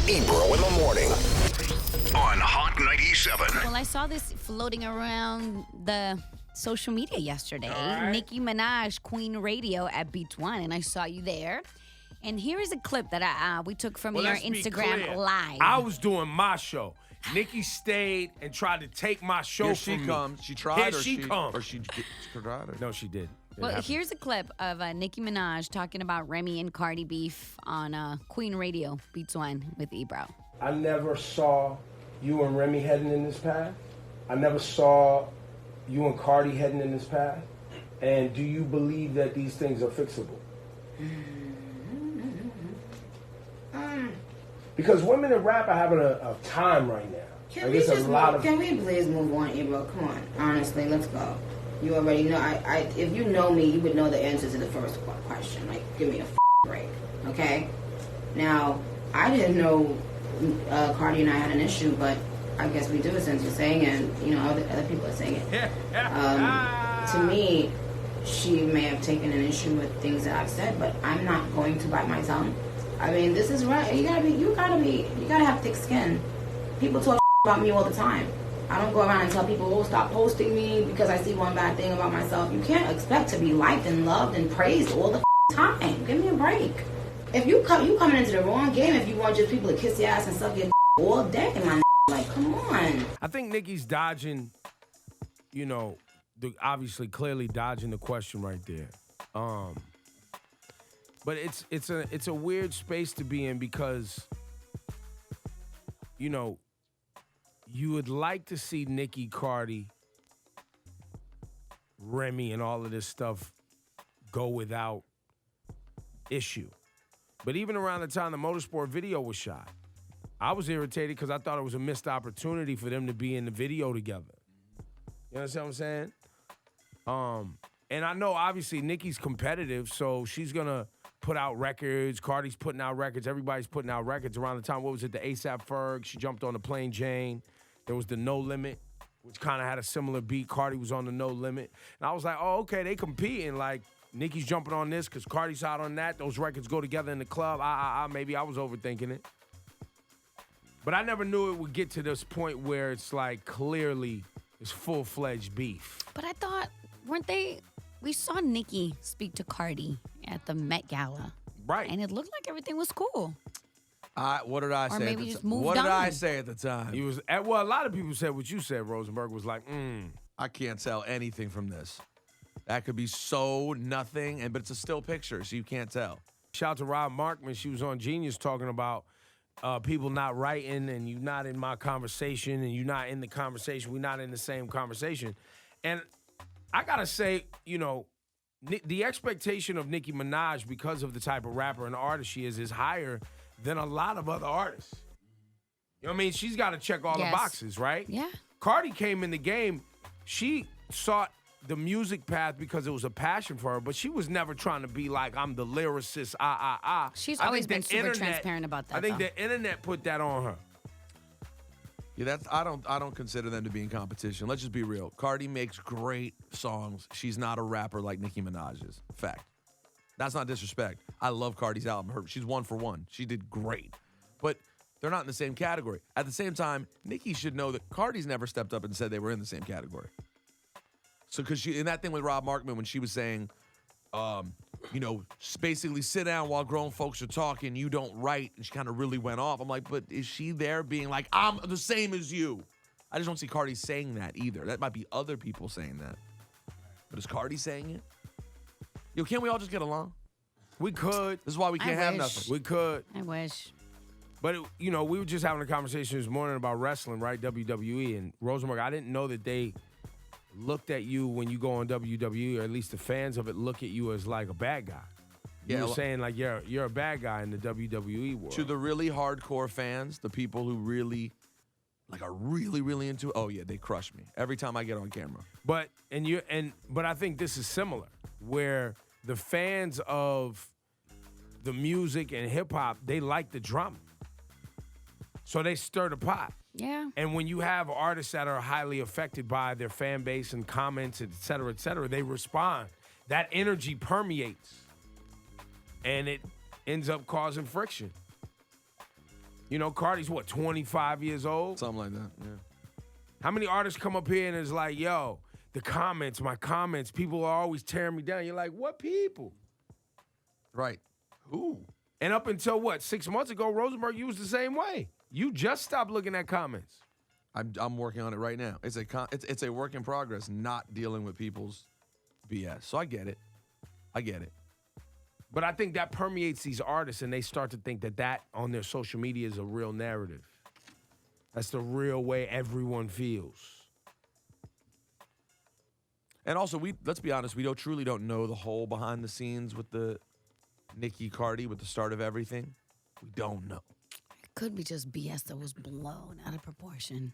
Ebro in the morning on Hot 97. Well, I saw this floating around the social media yesterday. Right. Nicki Minaj, Queen Radio at Beach One, and I saw you there. And here is a clip that we took from your let's be Instagram clear. Live. I was doing my show. Nikki stayed and tried to take my show Here from she me. comes. She tried, Here or she comes. or she tried. Or... No, she did. Well, here's a clip of Nicki Minaj talking about Remy and Cardi beef on Queen Radio, Beats One with Ebro. I never saw you and Remy heading in this path. I never saw you and Cardi heading in this path. And do you believe that these things are fixable? Because women in rap are having a time right now. Can we please move on, Ebro? Come on, honestly, let's go. You already know. If you know me, you would know the answer to the first question. Like, give me a break, okay? Now, I didn't know Cardi and I had an issue, but I guess we do since you're saying it, and you know other people are saying it. To me, she may have taken an issue with things that I've said, but I'm not going to bite my tongue. I mean, this is right. You gotta have thick skin. People talk about me all the time. I don't go around and tell people, oh, stop posting me because I see one bad thing about myself. You can't expect to be liked and loved and praised all the time. Give me a break. If you coming into the wrong game, if you want just people to kiss your ass and suck your all day, my like, come on. I think Nikki's dodging, obviously clearly dodging the question right there. But it's a weird space to be in because, you would like to see Nicki, Cardi, Remy, and all of this stuff go without issue. But even around the time the motorsport video was shot, I was irritated because I thought it was a missed opportunity for them to be in the video together. You understand what I'm saying? And I know obviously Nicki's competitive, so she's gonna put out records. Cardi's putting out records. Everybody's putting out records around the time. What was it? The ASAP Ferg. She jumped on the Plain Jane. There was the No Limit, which kind of had a similar beat. Cardi was on the No Limit. And I was like, oh, okay, they competing. Like, Nicki's jumping on this because Cardi's out on that. Those records go together in the club. Maybe I was overthinking it. But I never knew it would get to this point where it's like clearly it's full-fledged beef. But I thought, we saw Nicki speak to Cardi at the Met Gala. Right. And it looked like everything was cool. What did I say? Maybe just moved what did on. I say at the time? He was a lot of people said what you said. Rosenberg was like, I can't tell anything from this. That could be so nothing, but it's a still picture, so you can't tell. Shout out to Rob Markman. She was on Genius talking about people not writing and you not in my conversation and you not in the conversation. We're not in the same conversation. And I got to say, the expectation of Nicki Minaj because of the type of rapper and artist she is higher than a lot of other artists. You know what I mean? She's got to check all the boxes, right? Yeah. Cardi came in the game. She sought the music path because it was a passion for her, but she was never trying to be like, I'm the lyricist, She's always been super transparent about that, I think the internet put that on her. Yeah, I don't consider them to be in competition. Let's just be real. Cardi makes great songs. She's not a rapper like Nicki Minaj is. Fact. That's not disrespect. I love Cardi's album. She's one for one. She did great. But they're not in the same category. At the same time, Nicki should know that Cardi's never stepped up and said they were in the same category. So, because she, in that thing with Rob Markman, when she was saying, basically sit down while grown folks are talking, you don't write, and she kind of really went off. I'm like, but is she there being like, I'm the same as you? I just don't see Cardi saying that either. That might be other people saying that. But is Cardi saying it? Yo, can't we all just get along? We could. This is why we can't have nothing. We could. I wish. But, we were just having a conversation this morning about wrestling, right? WWE. And Rosenberg, I didn't know that they looked at you when you go on WWE, or at least the fans of it look at you as like a bad guy. You were saying like you're a bad guy in the WWE world. To the really hardcore fans, the people who really are really, really into it, oh yeah, they crush me every time I get on camera. But I think this is similar, where the fans of the music and hip hop, they like the drama. So they stir the pot. Yeah. And when you have artists that are highly affected by their fan base and comments, et cetera, they respond. That energy permeates. And it ends up causing friction. You know, Cardi's what, 25 years old? Something like that, yeah. How many artists come up here and is like, yo, the comments, my comments, people are always tearing me down. You're like, what people? Right. Who? And up until what, 6 months ago, Rosenberg, you was the same way. You just stopped looking at comments. I'm working on it right now. It's a work in progress, not dealing with people's BS. So I get it. But I think that permeates these artists, and they start to think that on their social media is a real narrative. That's the real way everyone feels. And also, let's be honest, we truly don't know the whole behind the scenes with the Nicki Cardi, with the start of everything. We don't know. It could be just BS that was blown out of proportion.